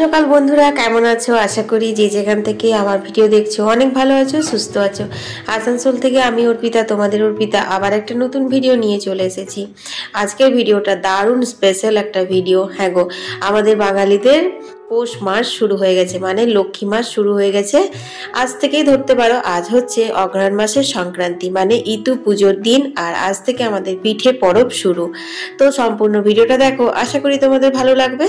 সকাল বন্ধুরা, কেমন আছো? আশা করি যে যেখান থেকে আমার ভিডিও দেখছো অনেক ভালো আছো, সুস্থ আছো। আসানসোল থেকে আমি অর্পিতা, তোমাদের অর্পিতা, আবার একটা নতুন ভিডিও নিয়ে চলে এসেছি। আজকের ভিডিওটা দারুণ স্পেশাল একটা ভিডিও। হ্যাঁ গো, আমাদের বাঙালিদের পৌষ মাস শুরু হয়ে গেছে, মানে লক্ষ্মী মাস শুরু হয়ে গেছে। আজ থেকেই ধরতে পারো, আজ হচ্ছে অগ্রহায়ণ মাসের সংক্রান্তি, মানে ইতু পুজোর দিন। আর আজ থেকে আমাদের পিঠে পরব শুরু। তো সম্পূর্ণ ভিডিওটা দেখো, আশা করি তোমাদের ভালো লাগবে।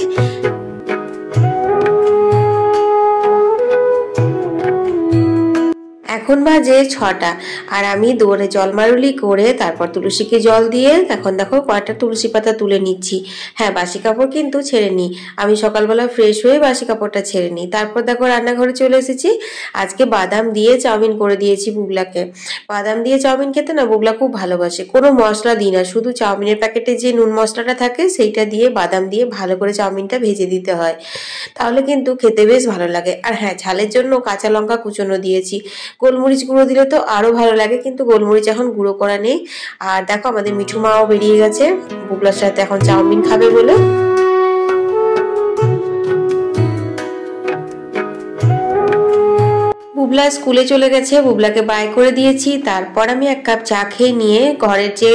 এখন বাজে 6টা, আর আমি দৌড়ে জল মারুলি করে তারপর তুলসীকে জল দিয়ে এখন দেখো কয়েকটা তুলসী পাতা তুলে নিচ্ছি। হ্যাঁ, বাসি কাপড় কিন্তু ছেড়ে নিই। আমি সকালবেলা ফ্রেশ হয়ে বাসি কাপড়টা ছেড়ে নিই। তারপর দেখো রান্নাঘরে চলে এসেছি। আজকে বাদাম দিয়ে চাউমিন করে দিয়েছি বুবলাকে। বাদাম দিয়ে চাউমিন খেতে না বুবলা খুব ভালোবাসে। কোনো মশলা দিই না, শুধু চাউমিনের প্যাকেটে যে নুন মশলাটা থাকে সেইটা দিয়ে বাদাম দিয়ে ভালো করে চাউমিনটা ভেজে দিতে হয়, তাহলে কিন্তু খেতে বেশ ভালো লাগে। আর হ্যাঁ, ঝালের জন্য কাঁচা লঙ্কা কুচোনো দিয়েছি। গোলমরিচ গুঁড়ো দিলে তো আরো ভালো লাগে, কিন্তু গোলমরিচ এখন গুঁড়ো করা নেই। আর দেখো আমাদের মিঠু মাও বেরিয়ে গেছে বুবলার সাথে এখন চাউমিন খাবে বলে। বুবলা স্কুলে চলে গেছে, বুবলাকে বাই করে দিয়েছি। তারপর আমি এক কাপ চা খেয়ে নিয়ে ঘরের যে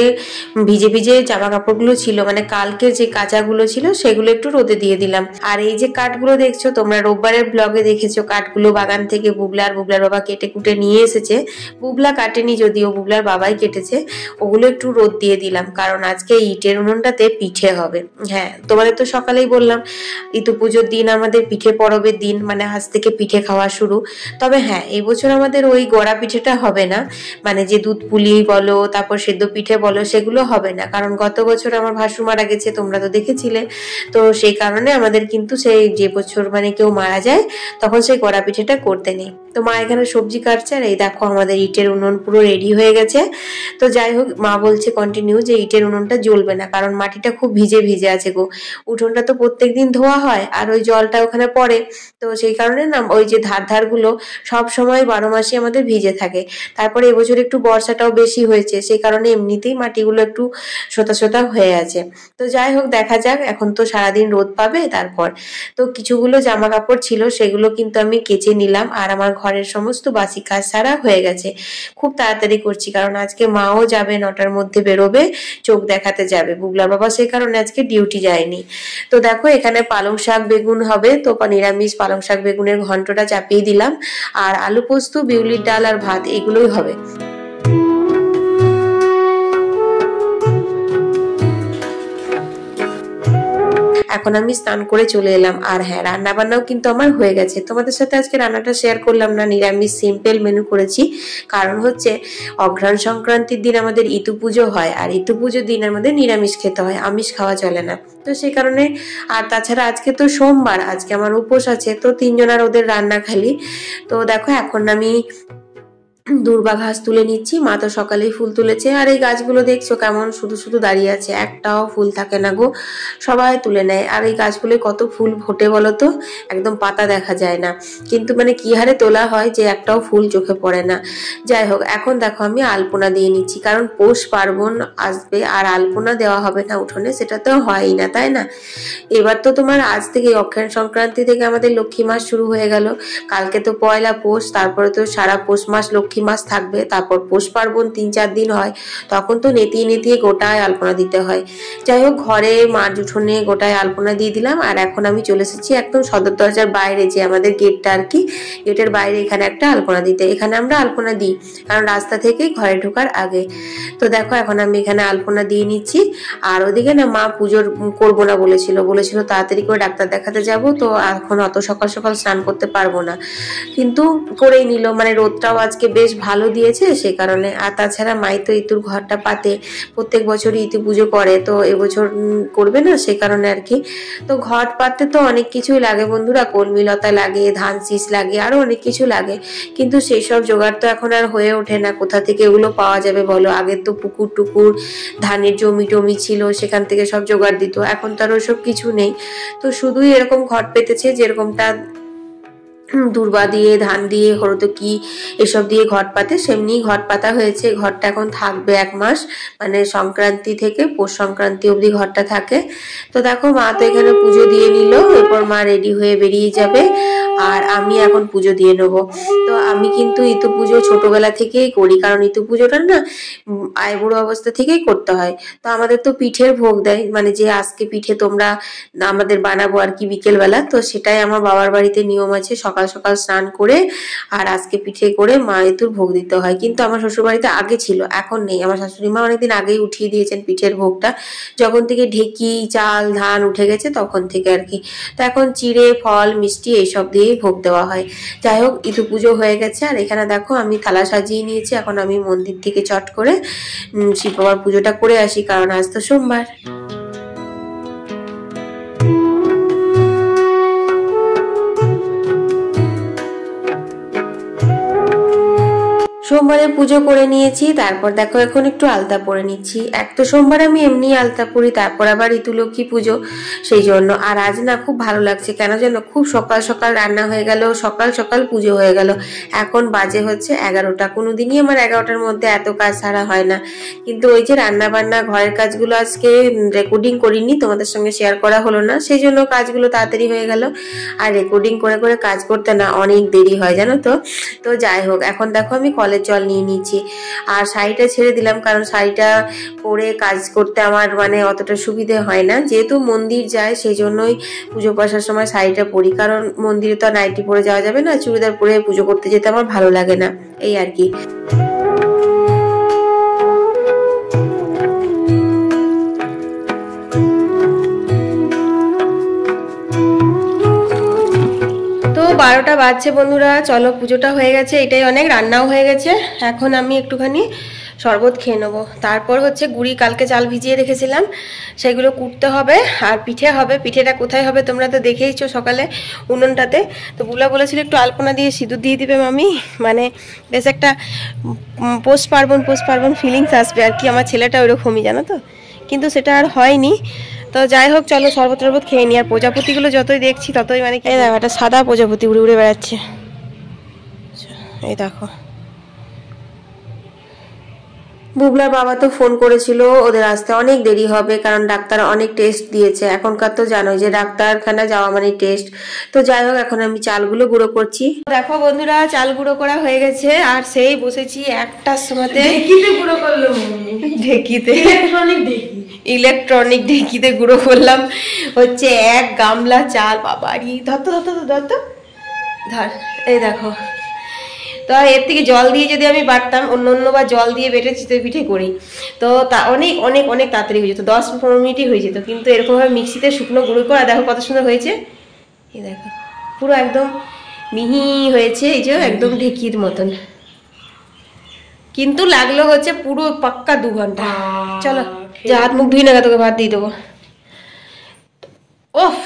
ভিজে ভিজে জামা কাপড়গুলো ছিল, মানে কালকে যে কাঁচাগুলো ছিল, সেগুলো একটু রোদে দিয়ে দিলাম। আর এই যে কাঠগুলো দেখছো তোমরা, রোববারের ব্লগে দেখেছো কাঠগুলো বাগান থেকে বুবলার বাবা কেটে কুটে নিয়ে এসেছে। বুবলা কাটেনি যদিও, বুবলার বাবাই কেটেছে। ওগুলো একটু রোদ দিয়ে দিলাম, কারণ আজকে ইটের উনুনটাতে পিঠে হবে। হ্যাঁ, তোমাদের তো সকালেই বললাম ইতু পুজোর দিন আমাদের পিঠে পরবের দিন, মানে আজ থেকে পিঠে খাওয়া শুরু। তবে হ্যাঁ, এই বছর আমাদের ওই গড়া পিঠেটা হবে না, মানে যে দুধ পুলি বলো তারপর সেদ্ধ পিঠে বলো সেগুলো হবে না, কারণ গত বছর আমার ভাসু মারা গেছে, তোমরা তো দেখেছিলে। তো সেই কারণে আমাদের কিন্তু সেই যে বছর মানে কেউ মারা যায় তখন সেই গড়া পিঠেটা করতে নেই। তো মা এখানে সবজি কাটছে, আর এই দেখো আমাদের ইটের উনুন পুরো রেডি হয়ে গেছে। তো যাই হোক, মা বলছে কন্টিনিউ যে ইটের উনুনটা জ্বলবে না, কারণ মাটিটা খুব ভিজে ভিজে আছে গো। উঠোনটা তো প্রত্যেকদিন ধোয়া হয়, আর ওই জলটা ওখানে পড়ে, তো সেই কারণে না ওই যে ধার গুলো সব সময় 12 মাসই আমাদের ভিজে থাকে। তারপরে এবছর একটু বর্ষাটাও বেশি হয়েছে, সেই কারণে এমনিতেই মাটিগুলো একটু সোতা সোতা হয়ে আছে। তো যাই হোক, দেখা যাক, এখন তো সারাদিন রোদ পাবে। তারপর তো কিছুগুলো জামা কাপড় ছিল, সেগুলো কিন্তু আমি কেচে নিলাম। আর আমার ঘরের সমস্ত বাসি কাজ সারা হয়ে গেছে। খুব তাড়াতাড়ি করছি, কারণ আজকে মাও যাবে, 9টার মধ্যে বেরোবে, চোখ দেখাতে যাবে বুবলার বাবা, সেই কারণে আজকে ডিউটি যায়নি। তো দেখো এখানে পালং শাক বেগুন হবে, তো নিরামিষ পালং শাক বেগুনের ঘন্টটা চাপিয়ে দিলাম। আর আলু পোস্ত, বিউলির ডাল আর ভাত, এগুলোই হবে। এখন আমি স্নান করে চলে এলাম। আর হ্যাঁ, রান্না বান্নাও কিন্তু আমার হয়ে গেছে। তোমাদের সাথে আজকে রান্নাটা শেয়ার করলাম না, নিরামিষ সিম্পল মেনু করেছি। কারণ হচ্ছে অগ্রহায়ণ সংক্রান্তির দিন আমাদের ইতু পুজো হয়, আর ইতু পুজোর দিন আমাদের নিরামিষ খেতে হয়, আমিষ খাওয়া চলে না। তো সেই কারণে, আর তাছাড়া আজকে তো সোমবার, আজকে আমার উপোস আছে, তো 3 জনের ওদের রান্না খালি। তো দেখো এখন আমি দূর্বা ঘাস তুলে নিচ্ছি। মা তো সকালেই ফুল তুলেছে। আর এই গাছগুলো দেখছো কেমন শুধু শুধু দাঁড়িয়ে আছে, একটাও ফুল থাকে না গো, সবাই তুলে নেয়। আর এই গাছগুলো কত ফুল ফোটে বলো তো, একদম পাতা দেখা যায় না, কিন্তু মানে কি হারে তোলা হয় যে একটাও ফুল চোখে পড়ে না। যাই হোক, এখন দেখো আমি আলপনা দিয়ে নিচ্ছি, কারণ পৌষ পার্বণ আসবে আর আলপনা দেওয়া হবে না উঠোনে, সেটা তো হয়ই না, তাই না? এবার তো তোমার আজ থেকে অগ্রহায়ণ সংক্রান্তি থেকে আমাদের লক্ষ্মী মাস শুরু হয়ে গেল। কালকে তো পয়লা পৌষ, তারপরে তো সারা পৌষ মাস লক্ষ্মী মাস থাকবে। তারপর পৌষ পার্বণ 3-4 দিন হয়, তখন তো নেতিয়ে নেতিয়ে গোটায় আলপনা দিতে হয়। যাই হোক, ঘরে মার উঠোনে গোটায় আলপনা দিয়ে দিলাম। আর এখন আমি চলে এসেছি একদম সদর দরজার বাইরে, যে আমাদের গেটটা আর কি, গেটের বাইরে এখানে একটা আলপনা দিতে। এখানে আমরা আলপনা দিই, কারণ রাস্তা থেকে ঘরে ঢোকার আগে। তো দেখো এখন আমি এখানে আলপনা দিয়ে নিচ্ছি। আর ওদিকে না মা পুজোর করবো না বলেছিল তাড়াতাড়ি করে ডাক্তার দেখাতে যাব, তো এখন অত সকাল সকাল স্নান করতে পারবো না, কিন্তু করেই নিল। মানে রোদটাও আজকে বেশ ভালো দিয়েছে সেই কারণে। আর তাছাড়া মাই তো ইতুর ঘরটা পাতে, প্রত্যেক বছরই ইতু পুজো করে, তো এবছর করবে না, সেই কারণে আর কি। তো ঘট পাততে তো অনেক কিছুই লাগে বন্ধুরা, কলমিলতা লাগে, ধান শীষ লাগে, আরো অনেক কিছু লাগে, কিন্তু সেই সব জোগাড় তো এখন আর হয়ে ওঠে না। কোথা থেকে এগুলো পাওয়া যাবে বলো? আগে তো পুকুর টুকুর, ধানের জমি টমি ছিল, সেখান থেকে সব জোগাড় দিত, এখন তো আর ওসব কিছু নেই। তো শুধুই এরকম ঘট পেতেছে, যেরকমটা দূর্বা দিয়ে, ধান দিয়ে, হরতকি এসব দিয়ে ঘট পাতে, সেমনি ঘট পাতা হয়েছে। ঘরটা এখন থাকবে 1 মাস, মানে সংক্রান্তি থেকে পৌষ সংক্রান্তি অবধি ঘরটা থাকে। তো দেখো মা তো এখানে পুজো দিয়ে নিল, এরপর মা রেডি হয়ে বেরিয়ে যাবে আর আমি এখন পুজো দিয়ে নেবো। তো আমি কিন্তু ইতু পুজো ছোটবেলা থেকেই করি, কারণ ইতু পুজোটা না আইবুড়ো অবস্থা থেকেই করতে হয়। তো আমাদের তো পিঠের ভোগ দেয়, মানে যে আজকে পিঠে তোমরা আমাদের বানাবো আর কি বিকেলবেলা, তো সেটাই আমার বাবার বাড়িতে নিয়ম আছে। সকাল সকাল স্নান করে আর আজকে পিঠে করে মা ইতুর ভোগ দিতে হয়। কিন্তু আমার শ্বশুর বাড়িতে আগে ছিল, এখন নেই। আমার শাশুড়ি মা অনেকদিন আগেই উঠিয়ে দিয়েছেন পিঠের ভোগটা, যখন থেকে ঢেকি, চাল, ধান উঠে গেছে তখন থেকে আর কি। তো এখন চিড়ে, ফল, মিষ্টি এইসব দিয়েই ভোগ দেওয়া হয়। যাই হোক, ইতু পুজো হয়ে গেছে আর এখানে দেখো আমি থালা সাজিয়ে নিয়েছি। এখন আমি মন্দির থেকে চট করে শিব বাবার পুজোটা করে আসি, কারণ আজ তো সোমবার। সোমবারে পুজো করে নিয়েছি, তারপর দেখো এখন একটু আলতা পরে নিচ্ছি। এক তো সোমবার আমি এমনি আলতা পরি, তারপর আবার ঋতু লক্ষ্মী পুজো, সেই জন্য। আর আজ না খুব ভালো লাগছে, কেন যেন খুব সকাল সকাল রান্না হয়ে গেল, সকাল সকাল পুজো হয়ে গেল। এখন বাজে হচ্ছে 11টা। কোনোদিনই আমার 11টার মধ্যে এত কাজ সারা হয় না। কিন্তু ওই যে রান্না বান্না, ঘরের কাজগুলো আজকে রেকর্ডিং করিনি, তোমাদের সঙ্গে শেয়ার করা হলো না, সেই জন্য কাজগুলো তাড়াতাড়ি হয়ে গেল। আর রেকর্ডিং করে করে কাজ করতে না অনেক দেরি হয়, জানো তো। তো যাই হোক, এখন দেখো আমি কলেজ জল নিয়ে নিচ্ছি আর শাড়িটা ছেড়ে দিলাম, কারণ শাড়িটা পরে কাজ করতে আমার মানে অতটা সুবিধে হয় না। যেহেতু মন্দির যায় সেই জন্যই পুজো বসার সময় শাড়িটা পরি, কারণ মন্দিরে তো নাইটি পরে যাওয়া যাবে না, চুড়িদার পরে পুজো করতে যেতে আমার ভালো লাগে না, এই আর কি। তো 12টা বাজছে বন্ধুরা, চলো পুজোটা হয়ে গেছে, এটাই অনেক, রান্নাও হয়ে গেছে। এখন আমি একটুখানি শরবত খেয়ে নেবো। তারপর হচ্ছে গুড়ি কালকে চাল ভিজিয়ে রেখেছিলাম, সেগুলো কুটতে হবে আর পিঠে হবে। পিঠেটা কোথায় হবে তোমরা তো দেখেইছো সকালে উনুনটাতে। তো বুলা বলেছিল একটু আলপনা দিয়ে সিঁদুর দিয়ে দিবে মামি, মানে বেশ একটা পৌষ পার্বণ ফিলিংস আসবে আর কি। আমার ছেলেটা ওইরকমই, জানো তো, কিন্তু সেটা আর হয়নি। তো যাই হোক, চলো শরবত টরবত খেয়ে নি। আর প্রজাপতিগুলো যতই দেখছি ততই মানে এই দেখো একটা সাদা প্রজাপতি উড়ে উড়ে বেড়াচ্ছে, এই দেখো। বুবলার বাবা তো ফোন করেছিল, ওদের আসতে অনেক দেরি হবে, কারণ ডাক্তার অনেক টেস্ট দিয়েছে। এখনকার তো জানোই যে ডাক্তারখানা যাওয়া মানে টেস্ট। তো যাই হোক, এখন আমি চালগুলো গুঁড়ো করছি। দেখো বন্ধুরা, চাল গুঁড়ো করা হয়ে গেছে আর সেই বসেছি 1টার সময়তে। ঢেকিতে গুঁড়ো করলো, ঢেকিতে, ইলেকট্রনিক ঢেকিতে গুঁড়ো করলাম হচ্ছে 1 গামলা চাল। বাবারি, ধর ধর, এই দেখো। তো এর থেকে জল দিয়ে যদি আমি বাটতাম, অন্য জল দিয়ে বেটে চিতই পিঠে করি, তো তা অনেক অনেক অনেক তাড়াতাড়ি হয়ে যেত, 10-15 মিনিটই হয়ে যেত। কিন্তু এরকমভাবে মিক্সিতে শুকনো গুঁড়ো করা, দেখো কত সুন্দর হয়েছে। এই দেখো পুরো একদম মিহি হয়েছে, এই যে একদম ঢেকির মতন। কিন্তু লাগলো হচ্ছে পুরো পাক্কা 2 ঘন্টা। চলো যা, হাত মুখ ধুই না, তোকে ভাত দিয়ে দেবো। ওফ,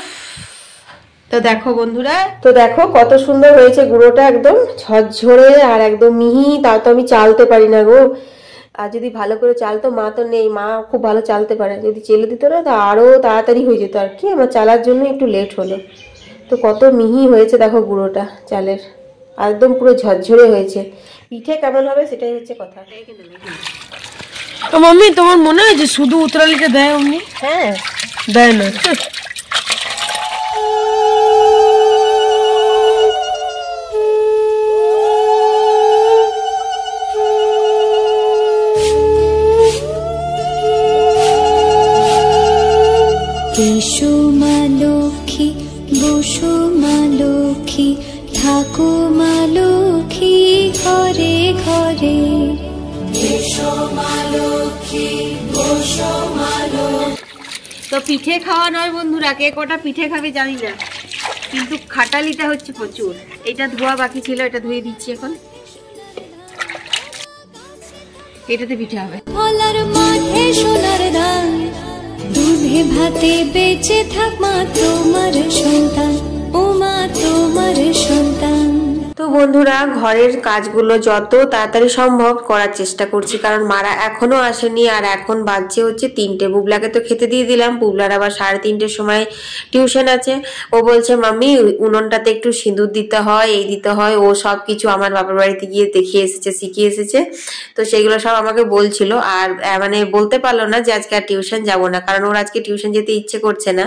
তো দেখো বন্ধুরা, তো দেখো কত সুন্দর হয়েছে গুঁড়োটা, একদম ঝরঝরে আর একদম মিহি। তাও তো আমি চালতে পারি না গো। আর যদি ভালো করে চালতো, মা তো নেই, মা খুব ভালো চালতে পারে, যদি চেলে দিত না তো আরো তাড়াতাড়ি হয়ে যেত আর কি। আমার চালার জন্য একটু লেট হলো। তো কত মিহি হয়েছে দেখো গুঁড়োটা চালের, একদম পুরো ঝরঝরে হয়েছে। পিঠে কেমন হবে সেটাই হচ্ছে কথা। মাম্মি, তোমার মনে হয় যে শুধু উতরালিটা দেয় অমনি? হ্যাঁ, দেয় না। এসো মা লক্ষ্মী, বসো মা লক্ষ্মী, থাকো মা লক্ষ্মী ঘরে ঘরে। এসো মা লক্ষ্মী, বসো মা লক্ষ্মী। তো পিঠে খাওয়া নয় বন্ধুরা, কে কটা পিঠে খাবে জানি না, কিন্তু খাটালিটা হচ্ছে প্রচুর। এটা ধোয়া বাকি ছিল, এটা ধুয়ে দিচ্ছি এখন। এটাতে পিঠে হবে। ফলার মাঠে সোনার ধান, দুধে ভাতে বেঁচে থাক মা তোমার সন্তান, ও মা তোমার সন্তান। তো বন্ধুরা ঘরের কাজগুলো যত তাড়াতাড়ি সম্ভব করার চেষ্টা করছি, কারণ মারা এখনো আসেনি আর এখন বাজছে হচ্ছে 3টে। বুবলাকে তো খেতে দিয়ে দিলাম, বুবলার আবার 3:30-র সময় টিউশন আছে। ও বলছে মাম্মি উনুনটাতে একটু সিঁদুর দিতে হয়, এই দিতে হয়, ও সব কিছু আমার বাবার বাড়িতে গিয়ে দেখিয়ে এসেছে, শিখিয়ে এসেছে। তো সেগুলো সব আমাকে বলছিল, আর মানে বলতে পারলো না যে আজকে আর টিউশন যাবো না, কারণ ওর আজকে টিউশন যেতে ইচ্ছে করছে না।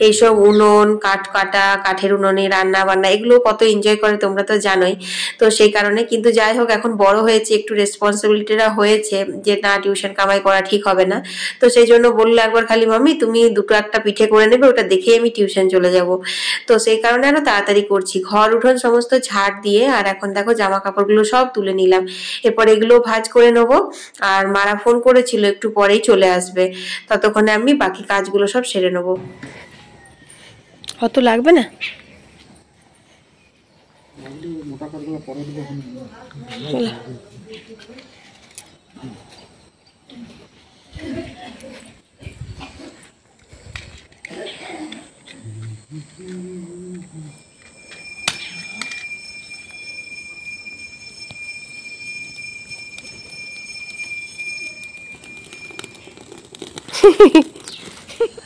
এইসব উনুন, কাঠ কাটা, কাঠের উনুনে রান্না বান্না এগুলো কত এনজয় করে তোমরা তো জানোই। তো সেই কারণে কিন্তু যাই হোক এখন বড় হয়েছে, একটু রেসপন্সিবিলিটিটা হয়েছে যে না টিউশন কামাই করা ঠিক হবে না। তো সেই জন্য বললো একবার খালি মাম্মি তুমি দুটো একটা পিঠে করে নেবে, ওটা দেখেই আমি টিউশন চলে যাব। তো সেই কারণে আরো তাড়াতাড়ি করছি, ঘর উঠোন সমস্ত ঝাড় দিয়ে, আর এখন দেখো জামা কাপড়গুলো সব তুলে নিলাম। এরপর এগুলো ভাঁজ করে নেবো। আর মারা ফোন করেছিল একটু পরেই চলে আসবে, ততক্ষণে আমি বাকি কাজগুলো সব সেরে নেবো। অত লাগবে না।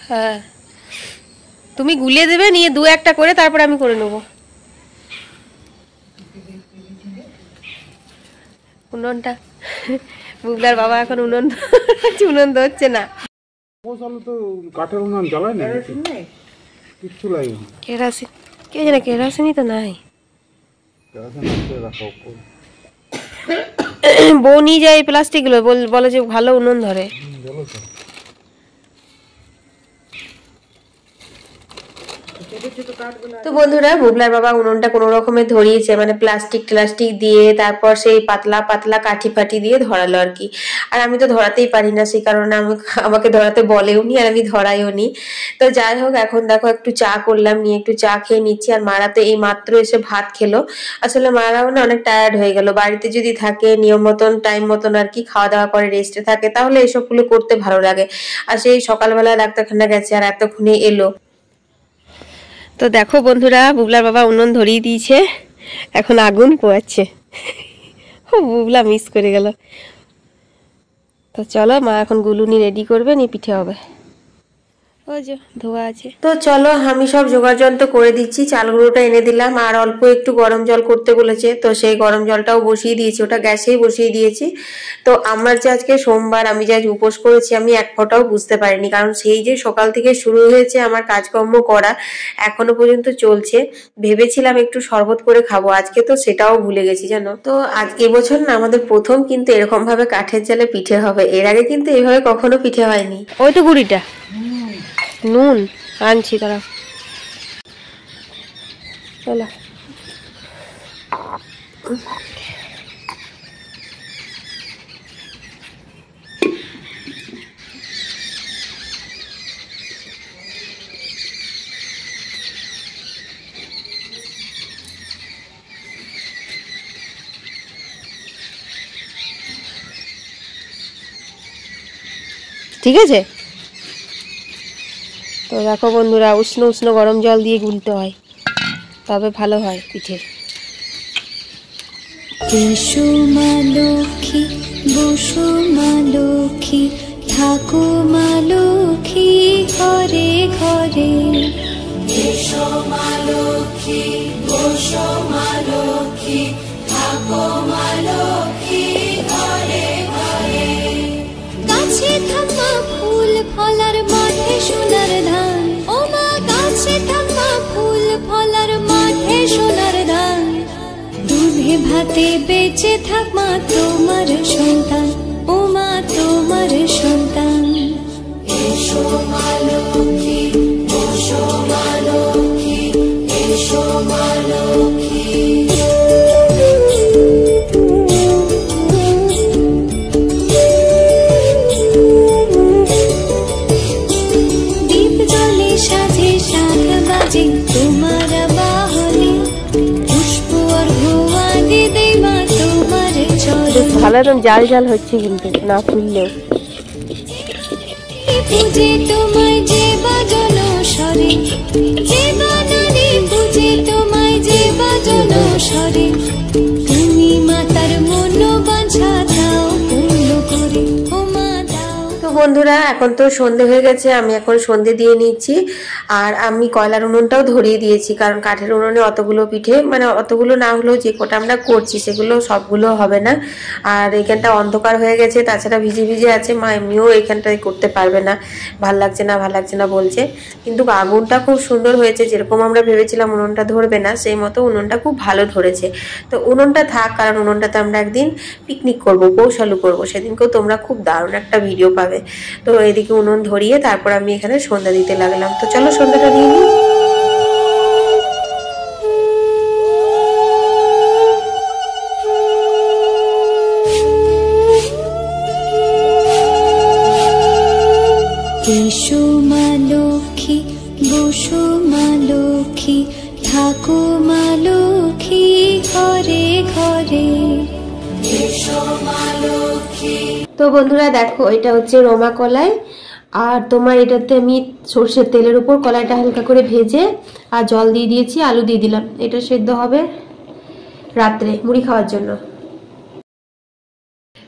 হ্যাঁ তুমি গুলিয়ে দেবে, নিয়ে 2-1টা করে তারপর আমি করে নেবো। উনুনটা বুবলার বাবা এখন উনুন ধরছে না। কেরাসিন কে জানে, কেরাসিনই তো নাই। বউ নিয়ে যায় প্লাস্টিক গুলো, বলে যে ভালো উনুন ধরে। তো বন্ধুরা বুবলার বাবা উনুনটা কোনো রকমে ধরিয়েছে, মানে প্লাস্টিক দিয়ে, তারপর সেই পাতলা পাতলা কাঠি ফাটি দিয়ে ধরালো আর কি। আর আমি তো ধরাতেই পারি না, সেই কারণে আমাকে ধরাতে বলেও নি আর আমি ধরাইও নি। তো যাই হোক এখন দেখো একটু চা করলাম, নিয়ে একটু চা খেয়ে নিচ্ছি। আর মারা তো এই মাত্র এসে ভাত খেলো। আসলে মারাও না অনেক টায়ার্ড হয়ে গেল, বাড়িতে যদি থাকে নিয়ম মতন টাইম মতন আর কি খাওয়া দাওয়া করে রেস্টে থাকে, তাহলে এসবগুলো করতে ভালো লাগে। আর সেই সকালবেলা ডাক্তারখানা গেছে আর এতক্ষণে এলো। তো দেখো বন্ধুরা বুবলার বাবা উনুন ধরিয়ে দিয়েছে, এখন আগুন পোয়াচ্ছে। ও বুবলা মিস করে গেল। তো চলো মা এখন গুলুনি রেডি করবে, নি পিঠে হবে। ওই যে ধোয়া আছে। তো চলো আমি সব জোগাড় যন্ত্র করে দিচ্ছি, চাল গুঁড়োটা এনে দিলাম, আর অল্প একটু গরম জল করতে বলেছে, তো সেই গরম জলটাও বসিয়ে দিয়েছি, ওটা গ্যাসেই বসিয়ে দিয়েছি। তো আমার যে আজকে সোমবার, আমি যে আজ উপোস করেছি আমি এক ফোঁটাও বুঝতে পারিনি, কারণ সেই যে সকাল থেকে শুরু হয়েছে আমার কাজকর্ম করা এখনো পর্যন্ত চলছে। ভেবেছিলাম একটু শরবত করে খাবো, আজকে তো সেটাও ভুলে গেছি জানো। তো আজকে এবছর না আমাদের প্রথম কিন্তু এরকম ভাবে কাঠের জালে পিঠে হবে, এর আগে কিন্তু এইভাবে কখনো পিঠে হয়নি। ওই তো গুড়িটা নুন আনছি, তারা চলো। ঠিক আছে। তো দেখো বন্ধুরা উষ্ণ উষ্ণ গরম জল দিয়ে গুলতে হয়, তবে ভালো হয় পিঠে। এসো মা লক্ষ্মী, বসো মা লক্ষ্মী, থাকো মা লক্ষ্মী ঘরে ঘরে। এসো মা লক্ষ্মী, বসো মা লক্ষ্মী, থাকো মা লক্ষ্মী ঘরে ঘরে। গাছে থাকা ফুল ফলার মাঠে সোনার ধান, ও মা গাছে থাকা ফুল ফলার মাঠে সোনার ধান। দুধে ভাতে বেঁচে থাক মা তোমার সন্তান, ও মা তোমার সন্তান। এসো মা লক্ষ্মী, বসো মা লক্ষ্মী, এসো মা লক্ষ্মী। দীপ জলে সাজে শাখ বাজে তোমার বাহনে, পুষ্প আর ভুয়া দিদে মা তোমার চরণে। ভালো একদম জাল জাল হচ্ছে কিন্তু না ফুললেও। পূজে তোমায় যে বাজনো স্বরে, যে বানানে পূজে তোমায় যে বাজনো স্বরে। বন্ধুরা এখন তো সন্ধে হয়ে গেছে, আমি এখন সন্ধে দিয়ে নিচ্ছি। আর আমি কয়লার উনুনটাও ধরিয়ে দিয়েছি, কারণ কাঠের উনুনে অতগুলো পিঠে মানে অতগুলো না হলেও যে কটা আমরা করছি সেগুলো সবগুলো হবে না। আর এখানটা অন্ধকার হয়ে গেছে, তাছাড়া ভিজে ভিজে আছে, মা এমনিও এখানটায় করতে পারবে না, ভাল লাগছে না বলছে। কিন্তু আগুনটা খুব সুন্দর হয়েছে, যেরকম আমরা ভেবেছিলাম উনুনটা ধরবে না সেই মতো উনুনটা খুব ভালো ধরেছে। তো উনুনটা থাক, কারণ উনুনটাতে আমরা একদিন পিকনিক করব, কৌশালু করবো, সেদিনকেও তোমরা খুব দারুণ একটা ভিডিও পাবে। তো এদিকে উনুন ধরিয়ে তারপর আমি এখানে সন্ধ্যা দিতে লাগলাম। তো চলো সন্ধ্যাটা দিয়ে নিই। এসো মা লক্ষ্মী, বসো মা লক্ষ্মী, থাকো মা লক্ষ্মী ঘরে ঘরে। তো বন্ধুরা দেখো, এটা হচ্ছে রোমা কলাই, আর তোমার এটাতে আমি সর্ষের তেলের উপর কলাইটা হালকা করে ভেজে আর জল দিয়ে দিয়েছি, আলু দিয়ে দিলাম। এটা সেদ্ধ হবে রাত্রে মুড়ি খাওয়ার জন্য।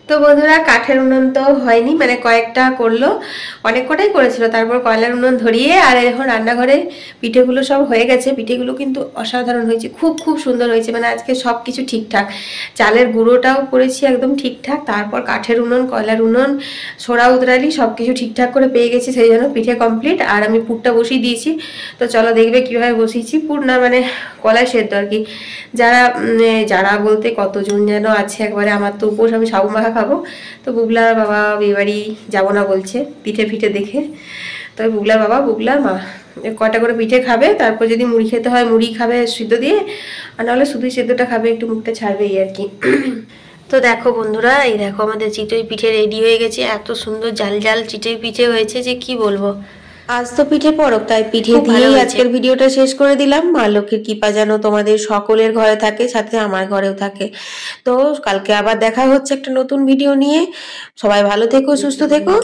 তো বন্ধুরা কাঠের উনুন তো হয়নি, মানে কয়েকটা করলো, অনেক কটাই করেছিল। তারপর কয়লার উনুন ধরিয়ে আর এখন রান্নাঘরে পিঠেগুলো সব হয়ে গেছে। পিঠেগুলো কিন্তু অসাধারণ হয়েছে, খুব খুব সুন্দর হয়েছে, মানে আজকে সব কিছু ঠিকঠাক। চালের গুঁড়োটাও করেছি একদম ঠিকঠাক, তারপর কাঠের উনুন, কয়লার উনুন, সোড়া উতরালি সব কিছু ঠিকঠাক করে পেয়ে গেছি, সেই জন্য পিঠে কমপ্লিট। আর আমি পুরটা বসিয়ে দিয়েছি। তো চলো দেখবে কীভাবে বসিয়েছি। পুর না মানে কলাই সেদ্ধ আর কি। যারা বলতে কতজন যেন আছে, একবারে আমার তো উপোস, আমি সাবু মাখা খাবো। তো বুবলার বাবা বিয়েবাড়ি যাবো না বলছে পিঠে ফিঠে দেখে। তবে বুবলার বাবা বুবলার মা কটা করে পিঠে খাবে, তারপর যদি মুড়ি খেতে হয় মুড়ি খাবে সিদ্ধ দিয়ে, আর নাহলে শুধুই সেদ্ধটা খাবে, একটু মুখটা ছাড়বে এই আর কি। তো দেখো বন্ধুরা, এই দেখো আমাদের চিতই পিঠে রেডি হয়ে গেছে। এত সুন্দর জাল জাল চিতই পিঠে হয়েছে যে কি বলবো। আজ তো পিঠে পরব, তাই পিঠে দিয়েই আজকের ভিডিওটা শেষ করে দিলাম। মা লক্ষ্মীর কৃপা যেন তোমাদের সকলের ঘরে থাকে, সাথে আমার ঘরেও থাকে। তো কালকে আবার দেখা হচ্ছে একটা নতুন ভিডিও নিয়ে। সবাই ভালো থেকো, সুস্থ থেকো।